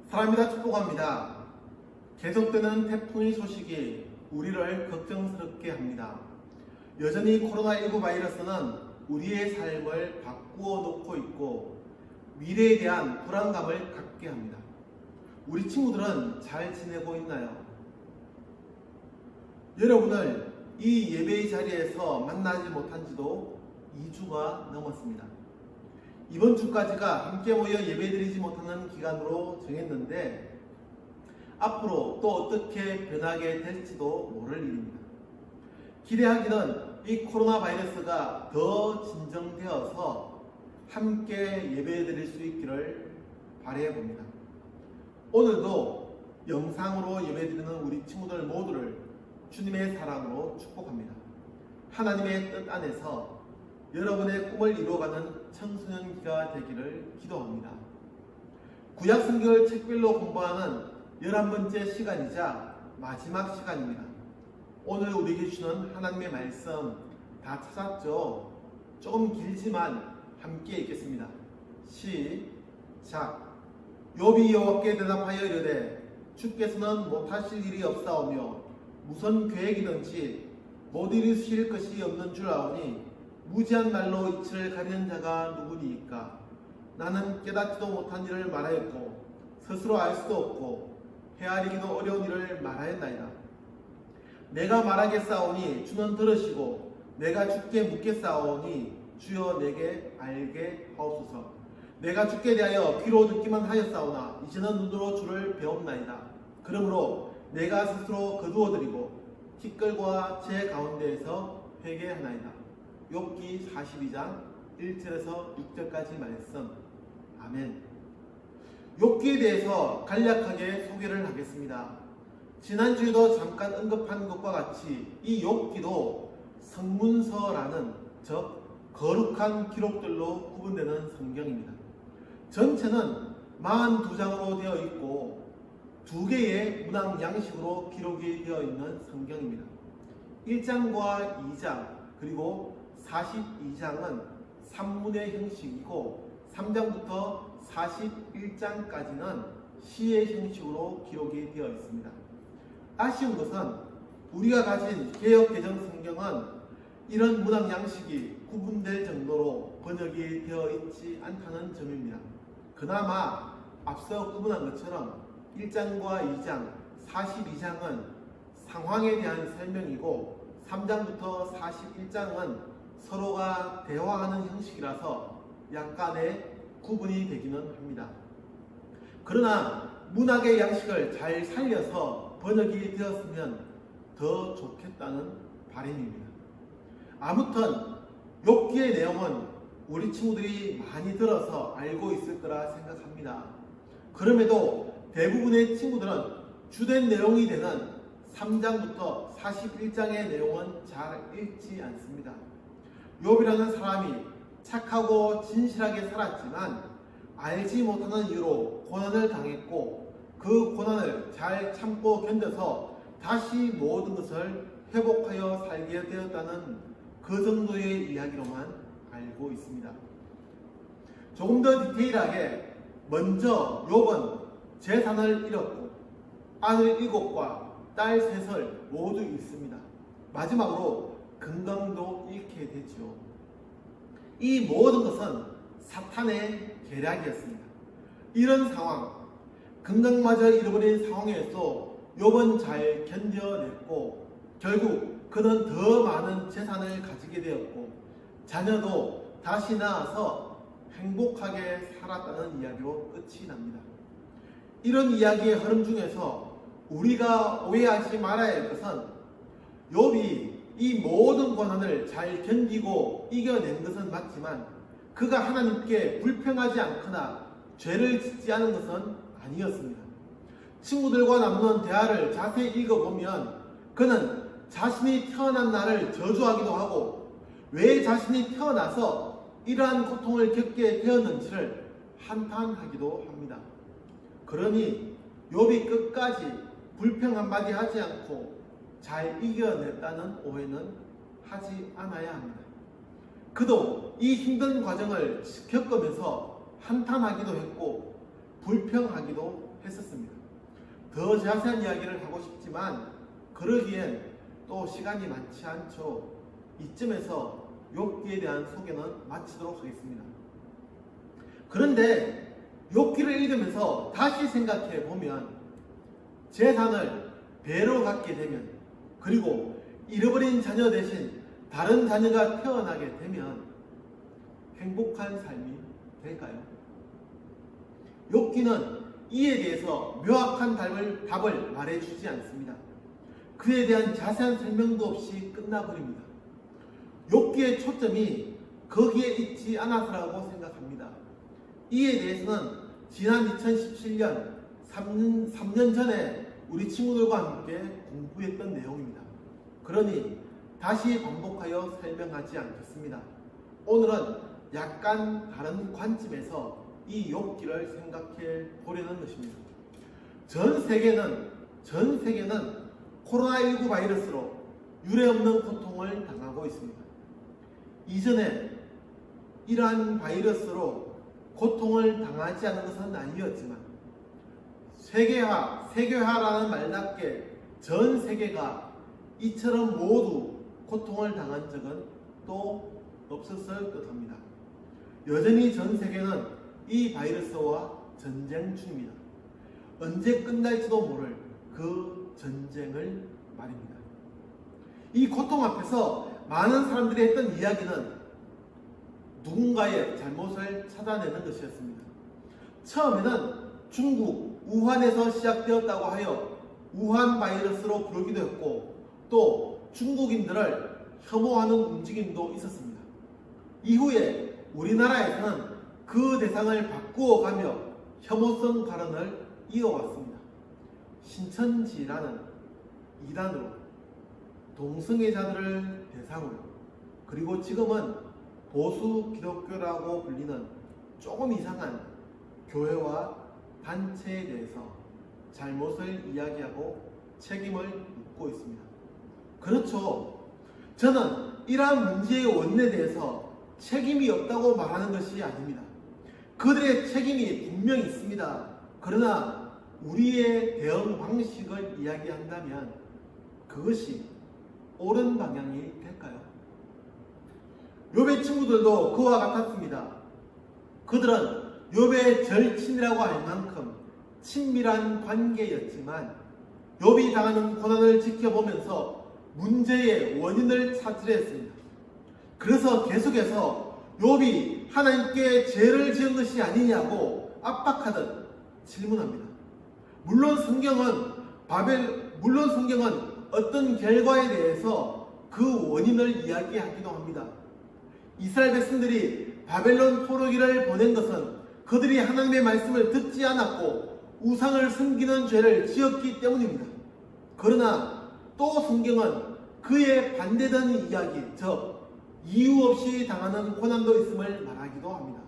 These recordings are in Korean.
사랑합니다. 축복합니다. 계속되는 태풍의 소식이 우리를 걱정스럽게 합니다. 여전히 코로나19 바이러스는 우리의 삶을 바꾸어 놓고 있고 미래에 대한 불안감을 갖게 합니다. 우리 친구들은 잘 지내고 있나요? 여러분을 이 예배의 자리에서 만나지 못한 지도 2주가 넘었습니다. 이번 주까지가 함께 모여 예배드리지 못하는 기간으로 정했는데 앞으로 또 어떻게 변하게 될지도 모를 일입니다. 기대하기는 이 코로나 바이러스가 더 진정되어서 함께 예배드릴 수 있기를 바라해 봅니다. 오늘도 영상으로 예배드리는 우리 친구들 모두를 주님의 사랑으로 축복합니다. 하나님의 뜻 안에서 여러분의 꿈을 이루어가는 청소년기가 되기를 기도합니다. 구약 성경을 책별로 공부하는 11번째 시간이자 마지막 시간입니다. 오늘 우리에게 주는 하나님의 말씀 다 찾았죠? 조금 길지만 함께 읽겠습니다. 시작. 욥이 여호와께 대답하여 이르되 주께서는 못하실 일이 없사오며 무슨 계획이든지 못 이루실 것이 없는 줄 아오니 무지한 말로 이치를 가리는 자가 누구니이까? 나는 깨닫지도 못한 일을 말하였고 스스로 알 수도 없고 헤아리기도 어려운 일을 말하였나이다. 내가 말하겠사오니 주는 들으시고 내가 주께 묻겠사오니 주여 내게 알게 하옵소서. 내가 주께 대하여 귀로 듣기만 하였사오나 이제는 눈으로 주를 배웠나이다. 그러므로 내가 스스로 거두어드리고 티끌과 제 가운데에서 회개하나이다. 욥기 42장 1절에서 6절까지 말씀. 아멘. 욥기에 대해서 간략하게 소개를 하겠습니다. 지난주에도 잠깐 언급한 것과 같이 이 욥기도 성문서라는 즉 거룩한 기록들로 구분되는 성경입니다. 전체는 42장으로 되어 있고 2개의 문학 양식으로 기록이 되어 있는 성경입니다. 1장과 2장 그리고 42장은 산문의 형식이고 3장부터 41장까지는 시의 형식으로 기록이 되어 있습니다. 아쉬운 것은 우리가 가진 개역 개정 성경은 이런 문학 양식이 구분될 정도로 번역이 되어 있지 않다는 점입니다. 그나마 앞서 구분한 것처럼 1장과 2장, 42장은 상황에 대한 설명이고 3장부터 41장은 서로가 대화하는 형식이라서 약간의 구분이 되기는 합니다. 그러나 문학의 양식을 잘 살려서 번역이 되었으면 더 좋겠다는 바람입니다. 아무튼 욥기의 내용은 우리 친구들이 많이 들어서 알고 있을 거라 생각합니다. 그럼에도 대부분의 친구들은 주된 내용이 되는 3장부터 41장의 내용은 잘 읽지 않습니다. 욥이라는 사람이 착하고 진실하게 살았지만 알지 못하는 이유로 고난을 당했고 그 고난을 잘 참고 견뎌서 다시 모든 것을 회복하여 살게 되었다는 그 정도의 이야기로만 알고 있습니다. 조금 더 디테일하게 먼저 욥은 재산을 잃었고 아들 7과 딸 3을 모두 잃습니다. 마지막으로 건강도 잃게 되죠. 이 모든 것은 사탄의 계략이었습니다. 이런 상황, 건강마저 잃어버린 상황에서 욥은 잘 견뎌냈고 결국 그는 더 많은 재산을 가지게 되었고 자녀도 다시 낳아서 행복하게 살았다는 이야기로 끝이 납니다. 이런 이야기의 흐름 중에서 우리가 오해하지 말아야 할 것은 욥이 이 모든 고난을 잘 견디고 이겨낸 것은 맞지만 그가 하나님께 불평하지 않거나 죄를 짓지 않은 것은 아니었습니다. 친구들과 나누는 대화를 자세히 읽어보면 그는 자신이 태어난 날을 저주하기도 하고 왜 자신이 태어나서 이러한 고통을 겪게 되었는지를 한탄하기도 합니다. 그러니 욥이 끝까지 불평 한마디 하지 않고 잘 이겨냈다는 오해는 하지 않아야 합니다. 그도 이 힘든 과정을 겪으면서 한탄하기도 했고 불평하기도 했었습니다. 더 자세한 이야기를 하고 싶지만 그러기엔 또 시간이 많지 않죠. 이쯤에서 욥기에 대한 소개는 마치도록 하겠습니다. 그런데 욥기를 읽으면서 다시 생각해 보면 재산을 배로 갖게 되면 그리고 잃어버린 자녀 대신 다른 자녀가 태어나게 되면 행복한 삶이 될까요? 욥기는 이에 대해서 명확한 답을 말해주지 않습니다. 그에 대한 자세한 설명도 없이 끝나버립니다. 욥기의 초점이 거기에 있지 않아서라고 생각합니다. 이에 대해서는 지난 2017년 3년 전에 우리 친구들과 함께 공부했던 내용입니다. 그러니 다시 반복하여 설명하지 않겠습니다. 오늘은 약간 다른 관점에서 이 욥기를 생각해 보려는 것입니다. 전 세계는 코로나19 바이러스로 유례없는 고통을 당하고 있습니다. 이전에 이러한 바이러스로 고통을 당하지 않은 것은 아니었지만 세계화라는 말답게 전 세계가 이처럼 모두 고통을 당한 적은 또 없었을 듯합니다. 여전히 전 세계는 이 바이러스와 전쟁 중입니다. 언제 끝날지도 모를 그 전쟁을 말입니다. 이 고통 앞에서 많은 사람들이 했던 이야기는 누군가의 잘못을 찾아내는 것이었습니다. 처음에는 중국 우한에서 시작되었다고 하여 우한 바이러스로 부르기도 했고 또 중국인들을 혐오하는 움직임도 있었습니다. 이후에 우리나라에서는 그 대상을 바꾸어가며 혐오성 발언을 이어왔습니다. 신천지라는 이단으로 동성애자들을 대상으로 그리고 지금은 보수 기독교라고 불리는 조금 이상한 교회와 단체에 대해서 잘못을 이야기하고 책임을 묻고 있습니다. 그렇죠. 저는 이러한 문제의 원인에 대해서 책임이 없다고 말하는 것이 아닙니다. 그들의 책임이 분명히 있습니다. 그러나 우리의 대응 방식을 이야기한다면 그것이 옳은 방향이 될까요? 욥의 친구들도 그와 같았습니다. 그들은 욥의 절친이라고 할 만큼 친밀한 관계였지만 욥이 당하는 고난을 지켜보면서 문제의 원인을 찾으려 했습니다. 그래서 계속해서 욥이 하나님께 죄를 지은 것이 아니냐고 압박하듯 질문합니다. 물론 성경은 어떤 결과에 대해서 그 원인을 이야기하기도 합니다. 이스라엘 백성들이 바벨론 포로기를 보낸 것은 그들이 하나님의 말씀을 듣지 않았고 우상을 섬기는 죄를 지었기 때문입니다. 그러나 또 성경은 그에 반대되는 이야기, 즉 이유 없이 당하는 고난도 있음을 말하기도 합니다.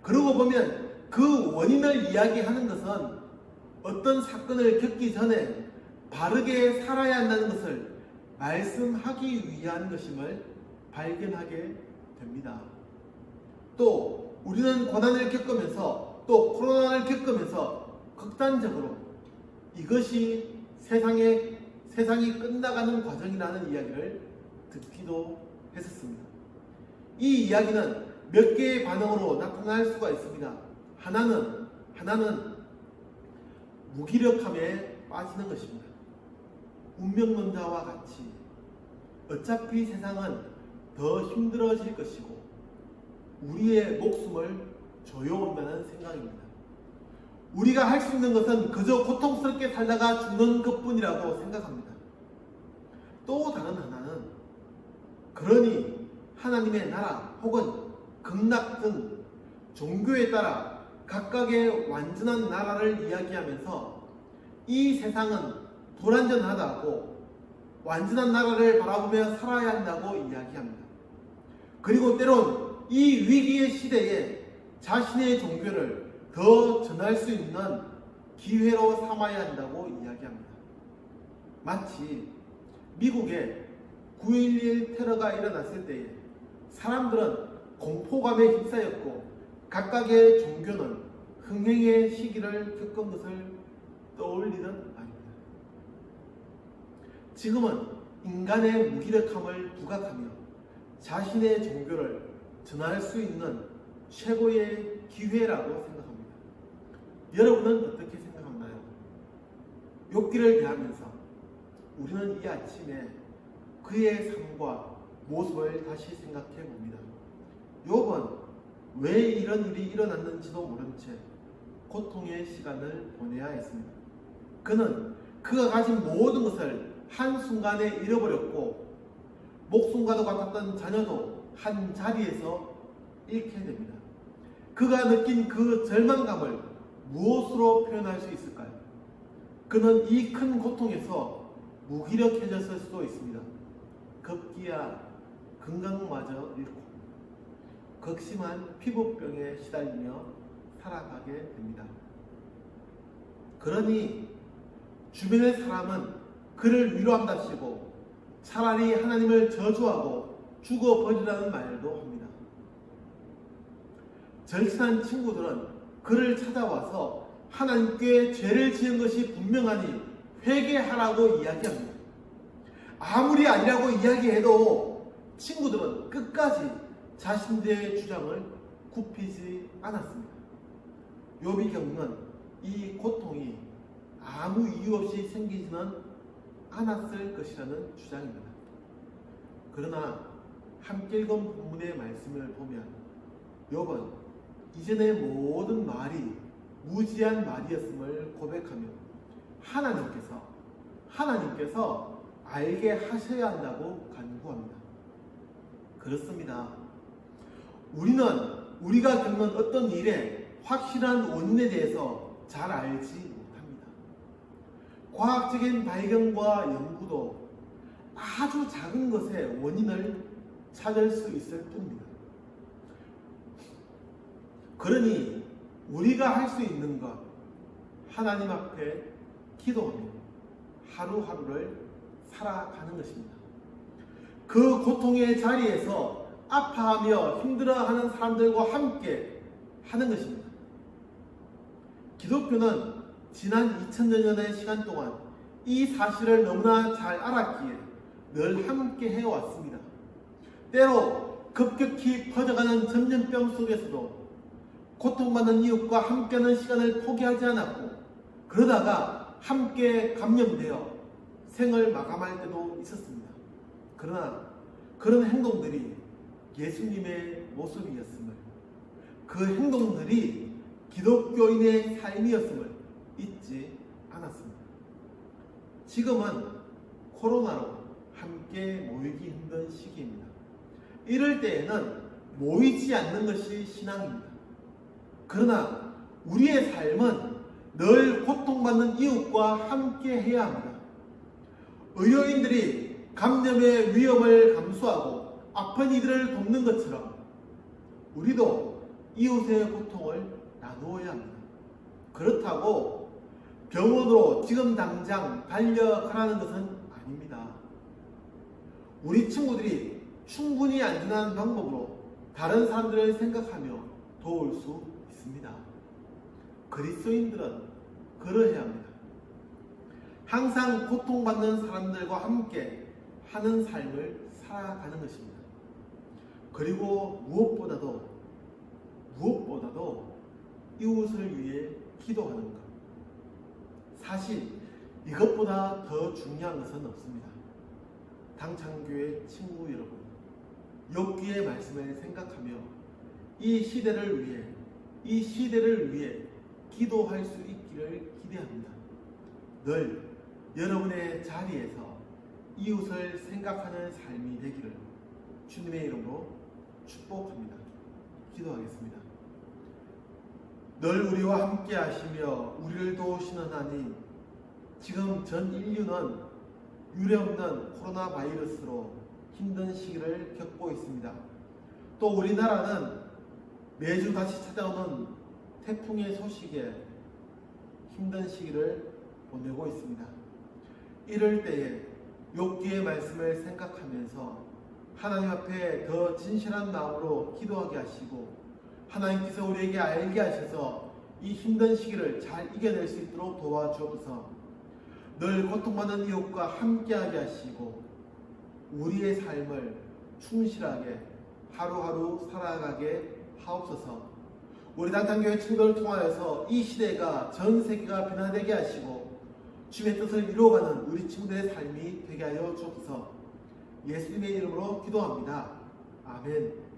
그러고 보면 그 원인을 이야기하는 것은 어떤 사건을 겪기 전에 바르게 살아야 한다는 것을 말씀하기 위한 것임을 발견하게 됩니다. 또 우리는 고난을 겪으면서 또 코로나를 겪으면서 극단적으로 이것이 세상이 끝나가는 과정이라는 이야기를 듣기도 했었습니다. 이 이야기는 몇 개의 반응으로 나타날 수가 있습니다. 하나는 무기력함에 빠지는 것입니다. 운명론자와 같이 어차피 세상은 더 힘들어질 것이고 우리의 목숨을 조여온다는 생각입니다. 우리가 할 수 있는 것은 그저 고통스럽게 살다가 죽는 것뿐이라고 생각합니다. 또 다른 하나는 그러니 하나님의 나라 혹은 극락 등 종교에 따라 각각의 완전한 나라를 이야기하면서 이 세상은 불완전하다고 완전한 나라를 바라보며 살아야 한다고 이야기합니다. 그리고 때론 이 위기의 시대에 자신의 종교를 더 전할 수 있는 기회로 삼아야 한다고 이야기합니다. 마치 미국에 9.11 테러가 일어났을 때에 사람들은 공포감에 휩싸였고 각각의 종교는 공생의 시기를 겪은 것을 떠올리는 아닙니다. 지금은 인간의 무기력함을 부각하며 자신의 종교를 전할 수 있는 최고의 기회라고 생각합니다. 여러분은 어떻게 생각하나요? 욥기를 대하면서 우리는 이 아침에 그의 삶과 모습을 다시 생각해 봅니다. 욥은 왜 이런 일이 일어났는지도 모른 채 고통의 시간을 보내야 했습니다. 그는 그가 가진 모든 것을 한순간에 잃어버렸고 목숨과도 같았던 자녀도 한 자리에서 잃게 됩니다. 그가 느낀 그 절망감을 무엇으로 표현할 수 있을까요? 그는 이 큰 고통에서 무기력해졌을 수도 있습니다. 급기야 건강마저 잃고 극심한 피부병에 시달리며 살아가게 됩니다. 그러니 주변의 사람은 그를 위로한답시고 차라리 하나님을 저주하고 죽어버리라는 말도 합니다. 절친한 친구들은 그를 찾아와서 하나님께 죄를 지은 것이 분명하니 회개하라고 이야기합니다. 아무리 아니라고 이야기해도 친구들은 끝까지 자신들의 주장을 굽히지 않았습니다. 욥이 겪는 이 고통이 아무 이유 없이 생기지는 않았을 것이라는 주장입니다. 그러나 함께 읽은 본문의 말씀을 보면 욥은 이전의 모든 말이 무지한 말이었음을 고백하며 하나님께서 알게 하셔야 한다고 간구합니다. 그렇습니다. 우리는 우리가 겪는 어떤 일의 확실한 원인에 대해서 잘 알지 못합니다. 과학적인 발견과 연구도 아주 작은 것의 원인을 찾을 수 있을 뿐입니다. 그러니 우리가 할 수 있는 것, 하나님 앞에 기도하며 하루하루를 살아가는 것입니다. 그 고통의 자리에서 아파하며 힘들어하는 사람들과 함께 하는 것입니다. 기독교는 지난 2000년의 시간 동안 이 사실을 너무나 잘 알았기에 늘 함께 해왔습니다. 때로 급격히 퍼져가는 전염병 속에서도 고통받는 이웃과 함께하는 시간을 포기하지 않았고, 그러다가 함께 감염되어 생을 마감할 때도 있었습니다. 그러나 그런 행동들이 예수님의 모습이었음을, 그 행동들이 기독교인의 삶이었음을 잊지 않았습니다. 지금은 코로나로 함께 모이기 힘든 시기입니다. 이럴 때에는 모이지 않는 것이 신앙입니다. 그러나 우리의 삶은 늘 고통받는 이웃과 함께 해야 합니다. 의료인들이 감염의 위험을 감수하고 아픈 이들을 돕는 것처럼 우리도 이웃의 고통을 나누어야 합니다. 그렇다고 병원으로 지금 당장 달려가라는 것은 아닙니다. 우리 친구들이 충분히 안전한 방법으로 다른 사람들을 생각하며 도울 수 있습니다. 그리스도인들은 그러해야 합니다. 항상 고통받는 사람들과 함께 하는 삶을 살아가는 것입니다. 그리고 무엇보다도 이웃을 위해 기도하는 것. 사실 이것보다 더 중요한 것은 없습니다. 당창교회 친구 여러분, 욥기의 말씀을 생각하며 이 시대를 위해 기도할 수 있기를 기대합니다. 늘 여러분의 자리에서 이웃을 생각하는 삶이 되기를 주님의 이름으로 축복합니다. 기도하겠습니다. 늘 우리와 함께 하시며 우리를 도우시는 하나님, 지금 전 인류는 유례없는 코로나 바이러스로 힘든 시기를 겪고 있습니다. 또 우리나라는 매주 다시 찾아오는 태풍의 소식에 힘든 시기를 보내고 있습니다. 이럴 때에 욥기의 말씀을 생각하면서 하나님 앞에 더 진실한 마음으로 기도하게 하시고, 하나님께서 우리에게 알게 하셔서 이 힘든 시기를 잘 이겨낼 수 있도록 도와주옵소서. 늘 고통받는 이웃과 함께하게 하시고 우리의 삶을 충실하게 하루하루 살아가게 하옵소서. 우리 단탄교회 친구들을 통하여서 이 시대가 전 세계가 변화되게 하시고 주의 뜻을 이루어가는 우리 친구들의 삶이 되게 하여 주옵소서. 예수님의 이름으로 기도합니다. 아멘.